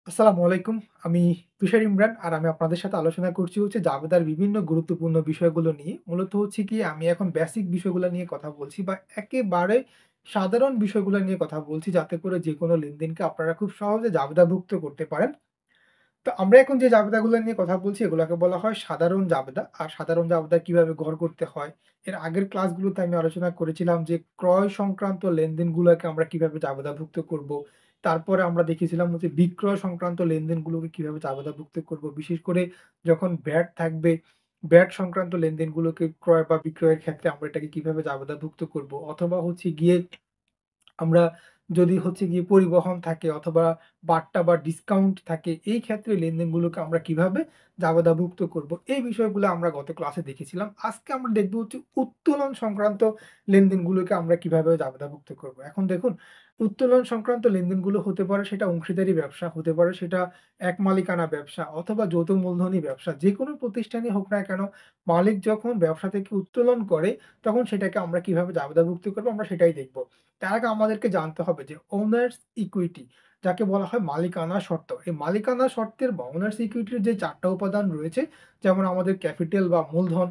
আসসালামু আলাইকুম। আমি তুষার ইমরান। আর আমি আপনাদের সাথে আলোচনা করছি জাবেদার বিভিন্ন গুরুত্বপূর্ণ বিষয়গুলো নিয়ে। মূলত হচ্ছে কি আমি এখন বেসিক বিষয়গুলা নিয়ে কথা বলছি বা একেবারে সাধারণ বিষয়গুলা নিয়ে কথা বলছি যাতে করে যেকোনো লেনদেনকে আপনারা খুব সহজে জাবেদাভুক্ত করতে পারেন। তো আমরা এখন যে জাবেদাগুলো নিয়ে কথা বলছি এগুলাকে বলা হয় সাধারণ জাবেদা। আর সাধারণ জাবেদা কিভাবে গ্রহণ করতে হয়, এর আগের ক্লাসগুলোতে আমি আলোচনা করেছিলাম যে ক্রয় সংক্রান্ত লেনদেনগুলোকে আমরা কিভাবে জাবেদাভুক্ত করব। তারপরে আমরা দেখেছিলাম বিক্রয় সংক্রান্ত লেনদেনগুলোকে কিভাবে জাবেদাভুক্ত করব। বিশেষ করে যখন ভ্যাট থাকবে, ভ্যাট সংক্রান্ত লেনদেনগুলোকে ক্রয় বা বিক্রয়ের ক্ষেত্রে আমরা এটাকে কিভাবে জাবেদাভুক্ত করব। অথবা হচ্ছে গিয়ে আমরা যদি হচ্ছে গিয়ে পরিবহন থাকে অথবা বাট্টা বা ডিসকাউন্ট থাকে, এই ক্ষেত্রে লেনদেনগুলোকে আমরা কিভাবে জাবেদাভুক্ত করব। এই বিষয়গুলো আমরা গত ক্লাসে দেখেছিলাম। আজকে আমরা দেখব উত্তোলন সংক্রান্ত লেনদেনগুলোকে আমরা কিভাবে জাবেদাভুক্ত করব। এখন দেখুন, উত্তোলন সংক্রান্ত লেনদেনগুলো হতে পারে সেটা অংশীদারি ব্যবসা, হতে পারে সেটা এক মালিকানা ব্যবসা অথবা যৌথ মূলধনী ব্যবসা। যেকোনো প্রতিষ্ঠানই হোক না কেন, মালিক যখন ব্যবসা থেকে উত্তোলন করে তখন সেটাকে আমরা কিভাবে জাবেদাভুক্ত করব আমরা সেটাই দেখব। তার আগে আমাদেরকে জানতে হবে যে ওনার্স ইকুইটি যাকে বলা হয় মালিকানা শর্ত। এই মালিকানা শর্তের বা ওনার্স ইকুইটির যে ৪ টা উপাদান রয়েছে, যেমন আমাদের ক্যাপিটাল বা মূলধন,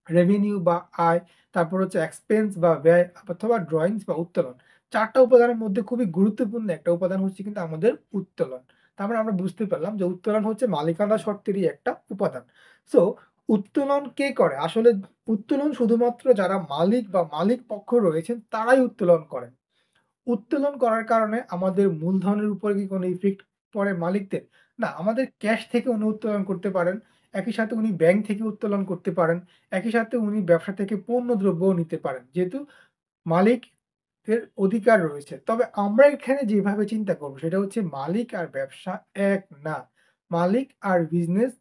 রেভিনিউ বা আয়, তারপর হচ্ছে এক্সপেন্স বা ব্যয় অথবা ড্রয়িংস বা উত্তোলন। ৪ টা উপাদানের মধ্যে খুবই গুরুত্বপূর্ণ একটা উপাদান হচ্ছে কিন্তু আমাদের উত্তোলন। তার মানে আমরা বুঝতে পারলাম যে উত্তোলন হচ্ছে মালিকানা শর্তেরই একটা উপাদান। সো উত্তোলন কে করে? আসলে উত্তোলন শুধুমাত্র যারা মালিক বা মালিক পক্ষ রয়েছেন তারাই উত্তোলন করেন। উত্তোলন করার কারণে আমাদের মূলধনের উপরে কি কোনো ইফেক্ট পড়ে মালিকদের? না, আমাদের ক্যাশ থেকে উনি উত্তোলন করতে পারেন। একই সাথে উনি ব্যাংক থেকে উত্তোলন করতে পারেন। একই সাথে উনি ব্যবসা থেকে পণ্যদ্রব্যও নিতে পারেন। যেহেতু মালিকের অধিকার রয়েছে। তবে আমরা এখানে যেভাবে চিন্তা করব সেটা হচ্ছে মালিক আর ব্যবসা এক না। মালিক আর বিজনেস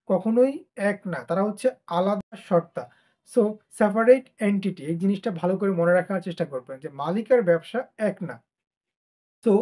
কখনোই এক না। তারা হচ্ছে আলাদা সত্তা। সো সেপারেট এন্টিটি, এই জিনিসটা ভালো করে মনে রাখার চেষ্টা করবেন যে মালিক আর ব্যবসা এক না। তো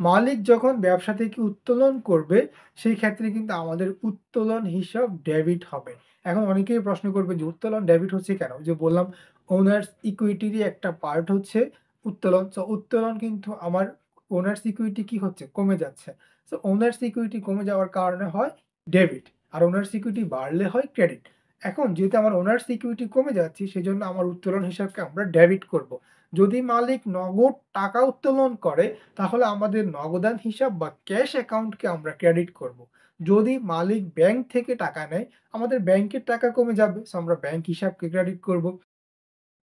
মালিক যখন ব্যবসা থেকে উত্তোলন করবে, সেই ক্ষেত্রে কিন্তু আমাদের উত্তোলন হিসাব ডেবিট হবে। এখন অনেকেই প্রশ্ন করবে যে উত্তোলন ডেবিট হচ্ছে কেন? ওই যে বললাম ওনার্স ইকুইটিরই একটা পার্ট হচ্ছে উত্তোলন। সো উত্তোলন কিন্তু আমার ওনার্স ইকুইটি কি হচ্ছে? কমে যাচ্ছে। সো ওনার্স ইকুইটি কমে যাওয়ার কারণে হয় ডেবিট। আর ওনার্স ইকুইটি বাড়লে হয় ক্রেডিট। এখন যেহেতু আমার ওনার্স ইকুইটি কমে যাচ্ছে, সেজন্য আমার উত্তোলন হিসাবকে আমরা ডেবিট করব। যদি মালিক নগদ টাকা উত্তোলন করে তাহলে আমাদের নগদান হিসাব বা ক্যাশ অ্যাকাউন্টকে আমরা ক্রেডিট করব। যদি মালিক ব্যাংক থেকে টাকা নেয়, আমাদের ব্যাংকের টাকা কমে যাবে। সো আমরা ব্যাংক হিসাবকে ক্রেডিট করব।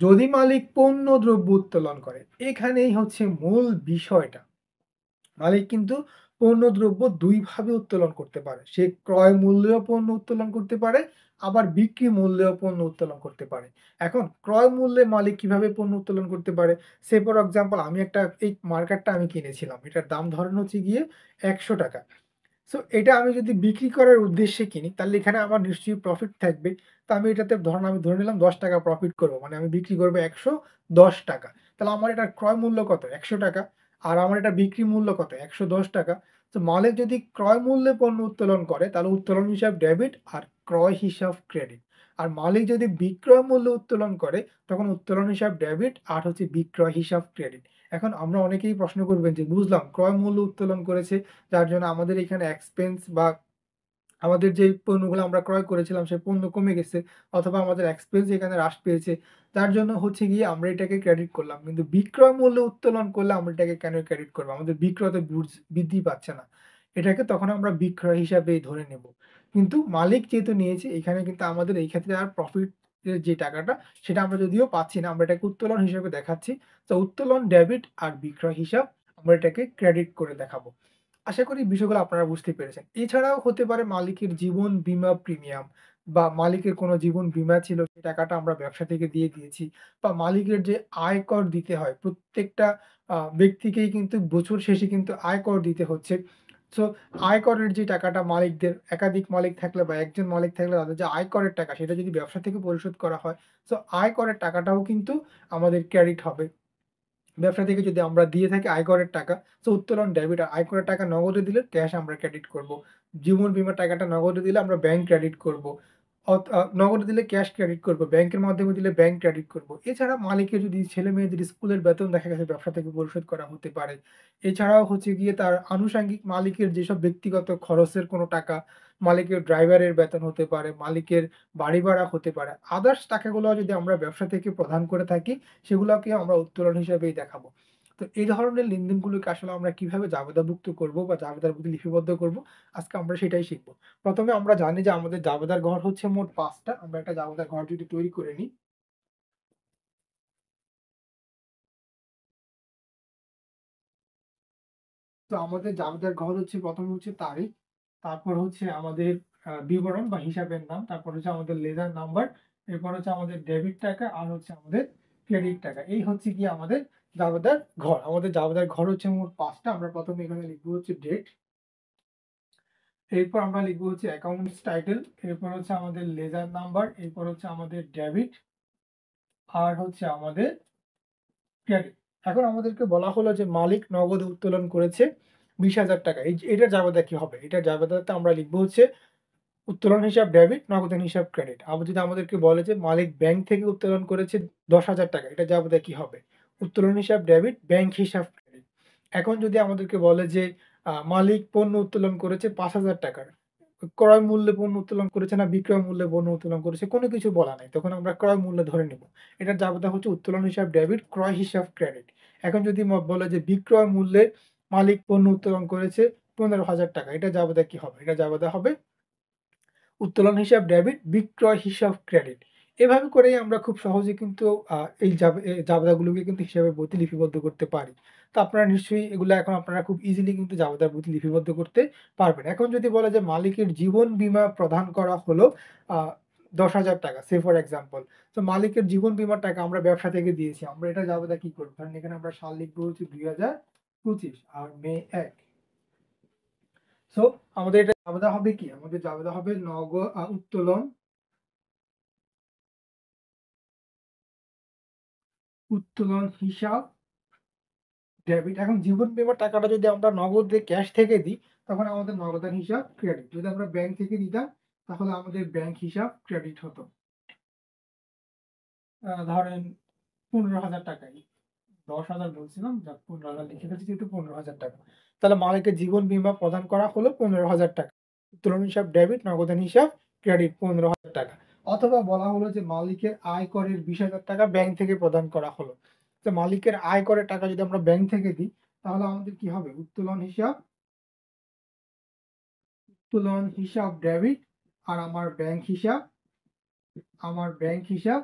যদি মালিক পণ্য দ্রব্য উত্তোলন করে, এখানেই হচ্ছে মূল বিষয়টা। মালিক কিন্তু পণ্যদ্রব্য ২ ভাবে উত্তোলন করতে পারে। সে ক্রয় মূল্যেও পণ্য উত্তোলন করতে পারে, আবার বিক্রি মূল্যেও পণ্য উত্তোলন করতে পারে। এখন ক্রয় মূল্যে মালিক কিভাবে পণ্য উত্তোলন করতে পারে? সে ফর এক্সাম্পল আমি একটা এই মার্কারটা আমি কিনেছিলাম। এটার দাম ধরেন হচ্ছে গিয়ে ৳১০০। সো এটা আমি যদি বিক্রি করার উদ্দেশ্যে কিনি, তাহলে এখানে আমার নিশ্চয়ই প্রফিট থাকবে। তো আমি এটাতে ধরেন আমি ধরে নিলাম ৳১০ প্রফিট করব। মানে আমি বিক্রি করব ৳১১০। তাহলে আমার এটার ক্রয় মূল্য কত? ৳১০০। আর আমার এটার বিক্রি মূল্য কত? ৳১১০। তো মালিক যদি ক্রয় মূল্যে পণ্য উত্তোলন করে, তাহলে উত্তোলন হিসাব ডেবিট আর ক্রয় হিসাব ক্রেডিট। আর মালিক যদি বিক্রয় মূল্যে উত্তোলন করে, তখন উত্তোলন হিসাব ডেবিট আর হচ্ছে বিক্রয় হিসাব ক্রেডিট। এখন আমরা অনেকেই প্রশ্ন করবেন যে, বুঝলাম ক্রয় মূল্য উত্তোলন করেছে, যার জন্য আমাদের এখানে এক্সপেন্স বা আমাদের যে পণ্যগুলো আমরা ক্রয় করেছিলাম সেই পণ্য কমে গেছে অথবা আমাদের এক্সপেন্স এখানে হ্রাস পেয়েছে। যার জন্য হচ্ছে গিয়ে আমরা এটাকে ক্রেডিট করলাম। কিন্তু বিক্রয় মূল্য উত্তোলন করলে আমরা এটাকে কেন ক্রেডিট করব? আমাদের বিক্রয় তো বৃদ্ধি পাচ্ছে না। এটাকে তখন আমরা বিক্রয় হিসাবেই ধরে নেব। কিন্তু মালিক যেহেতু নিয়েছে এখানে কিন্তু আমাদের এই ক্ষেত্রে আর প্রফিট এর যে টাকাটা সেটা আমরা যদিও পাচ্ছি না, আমরা এটাকে উত্তোলন হিসেবে দেখাচ্ছি। তো উত্তোলন ডেবিট আর বিক্রয় হিসাব আমরা এটাকে ক্রেডিট করে দেখাবো। আশা করি বিষয়গুলো আপনারা বুঝতে পেরেছেন। এছাড়াও হতে পারে মালিকের জীবন বীমা প্রিমিয়াম বা মালিকের কোনো জীবন বীমা ছিল সেই টাকাটা আমরা ব্যবসা থেকে দিয়ে দিয়েছি বা মালিকের যে আয়কর দিতে হয় প্রত্যেকটা ব্যক্তিকেই কিন্তু বছর শেষে কিন্তু আয়কর দিতে হচ্ছে। সো আয়করের যে টাকাটা মালিকদের একাধিক মালিক থাকলে বা একজন মালিক থাকলে তাদের যে আয়করের টাকা সেটা যদি ব্যবসা থেকে পরিশোধ করা হয়, সো আয়করের টাকাটাও কিন্তু আমাদের ক্রেডিট হবে। ব্যবসা থেকে যদি আমরা দিয়ে থাকি আয়করের টাকা, সো উত্তোলন ডেবিট আর আয়করের টাকা নগদে দিলে ক্যাশ আমরা ক্রেডিট করব। জীবন বীমার টাকাটা নগদে দিলে আমরা ব্যাংক ক্রেডিট করব। নগদে দিলে ক্যাশ ক্রেডিট করব, ব্যাংকের মাধ্যমে দিলে ব্যাংক ক্রেডিট করব। এছাড়া মালিকের যদি ছেলে-মেয়েদের স্কুলের বেতন দেখা গেছে ব্যবসা থেকে পরিশোধ করা হতে পারে। এছাড়াও হচ্ছে গিয়ে তার আনুষঙ্গিক মালিকের যেসব ব্যক্তিগত খরচের কোনো টাকা, মালিকের ড্রাইভারের বেতন হতে পারে, মালিকের বাড়ি ভাড়া হতে পারে। আদার্স টাকাগুলো যদি আমরা ব্যবসা থেকে প্রদান করে থাকি, সেগুলোকে আমরা উত্তোলন হিসেবেই দেখাবো। তো এই ধরনের লেনদেনগুলোকে আসলে আমরা কিভাবে জাবেদাভুক্ত করব বা জাবেদার প্রতি লিপিবদ্ধ করব, আজকে আমরা সেটাই শিখব। ১ম এ আমরা জানি যে আমাদের জাবেদার ঘর হচ্ছে মোট ৫ টা। আমরা একটা জাবেদার ঘর যদি তৈরি করে নিই, তো আমাদের জাবেদার ঘর হচ্ছে ১ম এ হচ্ছে তারিখ, তারপর হচ্ছে আমাদের বিবরণ বা হিসাবের নাম, তারপর হচ্ছে আমাদের লেজার নাম্বার, এরপর হচ্ছে আমাদের ডেবিট টাকা আর হচ্ছে আমাদের ক্রেডিট টাকা। এই হচ্ছে গিয়ে আমাদের জাবেদার ঘর। আমাদের জাবেদার ঘর হচ্ছে মোট ৫ টা। আমরা ১ম এ এখানে লিখব হচ্ছে ডেট, এরপর আমরা লিখব হচ্ছে অ্যাকাউন্টস টাইটেল, এরপর হচ্ছে আমাদের লেজার নাম্বার, এরপর হচ্ছে আমাদের ডেবিট আর হচ্ছে আমাদের ক্রেডিট। এখন আমাদেরকে বলা হলো যে মালিক নগদ উত্তোলন করেছে ৳২০,০০০। এটার জাবেদা কি হবে? এটার জাবেদাতে আমরা লিখব হচ্ছে উত্তোলন হিসাব ডেবিট, নগদান হিসাব ক্রেডিট। আবার যদি আমাদেরকে বলে যে মালিক ব্যাংক থেকে উত্তোলন করেছে ৳১০,০০০, এটার জাবেদা কি হবে? উত্তোলন হিসাব ডেবিট, ব্যাংক হিসাব ক্রেডিট। এখন যদি আমাদেরকে বলে যে মালিক পণ্য উত্তোলন করেছে ৳৫,০০০, ক্রয় মূল্যে পণ্য উত্তোলন করেছে না বিক্রয় মূল্যে পণ্য উত্তোলন করেছে, কোনো কিছু বলা নাই। তখন আমরা ক্রয় মূল্য ধরে নিব। এটার জাবেদা হচ্ছে উত্তোলন হিসাব ডেবিট, ক্রয় হিসাব ক্রেডিট। এখন যদি বলে যে বিক্রয় মূল্যে মালিক পণ্য উত্তোলন করেছে ৳১৫,০০০, এটার জাবেদা কি হবে? এটার জাবেদা হবে উত্তোলন হিসাব ডেবিট, বিক্রয় হিসাব ক্রেডিট। এভাবে করেই আমরা খুব সহজে কিন্তু আ এই জাবেদাগুলোকে কিন্তু হিসাবের বইতে লিপিবদ্ধ করতে পারি। তো আপনারা নিশ্চয়ই এগুলা এখন আপনারা খুব ইজিলি কিন্তু জাবেদার বইতে লিপিবদ্ধ করতে পারবেন। এখন যদি বলে যে মালিকের জীবন বীমা প্রদান করা হলো আ ৳১০,০০০, সে ফর এক্সাম্পল। তো মালিকের জীবন বীমার টাকা আমরা ব্যবসা থেকে দিয়েছি। আমরা এটা জাবেদা কি করব? ধরেন এখানে আমরা সাল লিখব হচ্ছে ২০২৫ আর মে ১। সো আমাদের এটা জাবেদা হবে কি? আমাদের জাবেদা হবে উত্তোলন হিসাব ডেবিট। এখন জীবন বীমার টাকাটা যদি আমরা নগদে ক্যাশ থেকে দিই, তখন আমাদের নগদান হিসাব ক্রেডিট। যদি আমরা ব্যাংক থেকে দিতাম, তাহলে আমাদের ব্যাংক হিসাব ক্রেডিট হতো। ধরেন ৳১৫,০০০, ১০,০০০ বলছিলাম, যাক ১৫,০০০ লিখে ফেলছি যেহেতু ৳১৫,০০০। তাহলে মালিকের জীবন বীমা প্রদান করা হলো ৳১৫,০০০। উত্তোলন হিসাব ডেবিট, নগদান হিসাব ক্রেডিট ৳১৫,০০০। অথবা বলা হলো যে মালিকের আয়করের ৳২০,০০০ ব্যাংক থেকে প্রদান করা হলো। তো মালিকের আয়করের টাকা যদি আমরা ব্যাংক থেকে দিই, তাহলে আমাদের কি হবে? উত্তোলন হিসাব ডেবিট আর আমার ব্যাংক হিসাব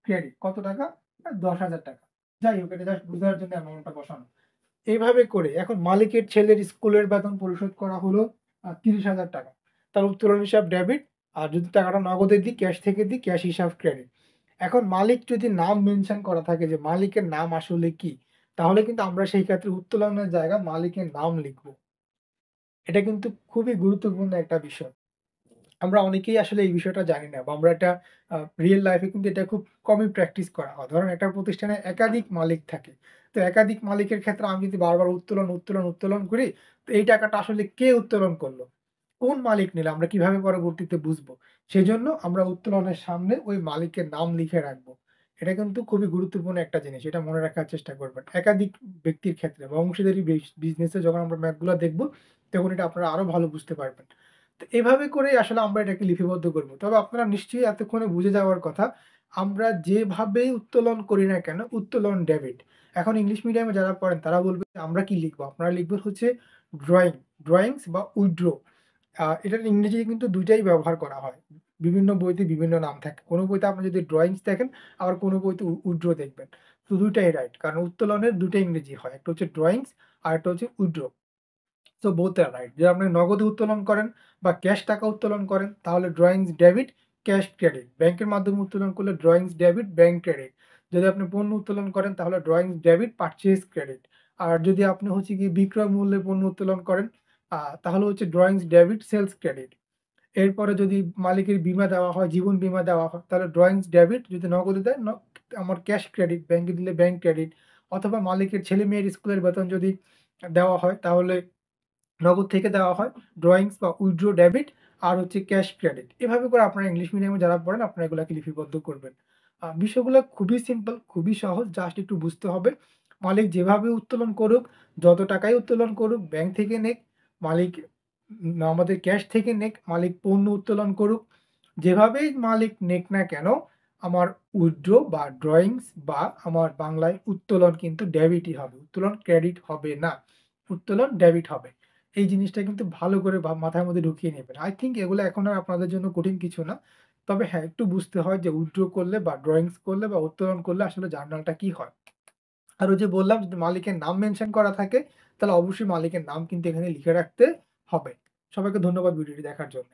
ক্রেডিট। কত টাকা? ৳১০,০০০। যাই হোক, এটা জাস্ট বুঝার জন্য অ্যামাউন্টটা বসানো। এইভাবে করে এখন মালিকের ছেলের স্কুলের বেতন পরিশোধ করা হলো ৳৩০,০০০। তার উত্তোলন হিসাব ডেবিট, আর যদি টাকাটা নগদে দিই, ক্যাশ থেকে দিই, ক্যাশ হিসাব ক্রেডিট। এখন মালিক যদি নাম মেনশন করা থাকে যে মালিকের নাম আসলে কি? তাহলে কিন্তু আমরা সেই ক্ষেত্রে উত্তোলনের জায়গায় মালিকের নাম লিখব। এটা কিন্তু খুবই গুরুত্বপূর্ণ একটা বিষয়। আমরা অনেকেই আসলে এই বিষয়টা জানি না বা আমরা এটা রিয়াল লাইফ এ কিন্তু এটা খুব কমই প্র্যাকটিস করা হয়। ধরেন একটা প্রতিষ্ঠানে একাধিক মালিক থাকে। তো একাধিক মালিকের ক্ষেত্রে আমি যদি বারবার উত্তোলন করি, তো এই টাকাটা আসলে কে উত্তোলন করলো? কোন মালিক নিলো? আমরা কিভাবে পরবর্তীতে বুঝবো? সেজন্য আমরা উত্তোলনের সামনে ওই মালিকের নাম লিখে রাখবো। এটা কিন্তু খুবই গুরুত্বপূর্ণ একটা জিনিস। এটা মনে রাখার চেষ্টা করবেন। একাধিক ব্যক্তির ক্ষেত্রে বা অংশীদারি বিজনেসে যখন আমরা ম্যাথগুলা দেখব, তখন এটা আপনারা আরো ভালো বুঝতে পারবেন। তো এভাবে করেই আসলে আমরা এটাকে লিপিবদ্ধ করব। তবে আপনারা নিশ্চয়ই এতক্ষণে বুঝে যাওয়ার কথা, আমরা যেভাবেই উত্তোলন করি না কেন, উত্তোলন ডেবিট। এখন ইংলিশ মিডিয়ামে যারা পড়েন তারা বলবে আমরা কি লিখব? আপনারা লিখবেন হচ্ছে ড্রইং, ড্রয়িংস বা উইথড্র। এটার ইংরেজি কিন্তু ২ টাই ব্যবহার করা হয়। বিভিন্ন বইতে বিভিন্ন নাম থাকে। কোন বইতে আপনি যদি ড্রয়িংস দেখেন, আবার কোন বইতে উইথড্র দেখবেন। তো ২ টাই রাইট। কারণ উত্তোলনের ২ টা ইংরেজি হয়। একটা হচ্ছে ড্রয়িংস, আরেকটা হচ্ছে উইথড্র। সো বোথ আর রাইট। যদি আপনি নগদে উত্তোলন করেন বা ক্যাশ টাকা উত্তোলন করেন, তাহলে ড্রয়িংস ডেবিট, ক্যাশ ক্রেডিট। ব্যাংকের মাধ্যমে উত্তোলন করলে ড্রয়িংস ডেবিট, ব্যাংক ক্রেডিট। যদি আপনি পণ্য উত্তোলন করেন তাহলে ড্রয়িংস ডেবিট, পারচেজ ক্রেডিট। আর যদি আপনি হচ্ছে গিয়ে বিক্রয় মূল্যে পণ্য উত্তোলন করেন, তাহলে হচ্ছে ড্রয়িংস ডেবিট, সেলস ক্রেডিট। এরপরে যদি মালিকের বীমা দেওয়া হয়, জীবন বীমা দেওয়া হয়, তাহলে ড্রয়িংস ডেবিট, যদি নগদে দেয় আমার ক্যাশ ক্রেডিট, ব্যাংকে দিলে ব্যাংক ক্রেডিট। অথবা মালিকের ছেলে-মেয়ের স্কুলের বেতন যদি দেওয়া হয়, তাহলে নগদ থেকে দেওয়া হয়, ড্রয়িংস বা উইথড্র ডেবিট আর হচ্ছে ক্যাশ ক্রেডিট। এভাবে করে আপনারা ইংলিশ মিডিয়ামে যারা পড়েন আপনারা এগুলাকে লিপিবদ্ধ করবেন। বিষয়গুলো খুবই সিম্পল, খুবই সহজ। জাস্ট একটু বুঝতে হবে। মালিক যেভাবে উত্তোলন করুক, যত টাকাই উত্তোলন করুক, ব্যাংক থেকে নেক, মালিক আমাদের ক্যাশ থেকে নেক, মালিক পণ্য উত্তোলন করুক, যেভাবেই মালিক নেক না কেন, আমার উইথড্র বা ড্রয়িংস বা আমার বাংলায় উত্তোলন কিন্তু ডেবিটই হবে। উত্তোলন ক্রেডিট হবে না। উত্তোলন ডেবিট হবে। এই জিনিসটা কিন্তু ভালো করে মাথার মধ্যে ঢুকিয়ে নেবেন। I think এগুলো এখন আর আপনাদের জন্য কঠিন কিছু না। তবে হ্যাঁ, একটু বুঝতে হয় যে উইথড্র করলে বা ড্রয়িংস করলে বা উত্তোলন করলে আসলে জার্নালটা কি হয়। আর ওই যে বললাম যদি মালিকের নাম মেনশন করা থাকে, তাহলে অবশ্যই মালিকের নাম কিন্তু এখানে লিখে রাখতে হবে। সবাইকে ধন্যবাদ ভিডিওটি দেখার জন্য।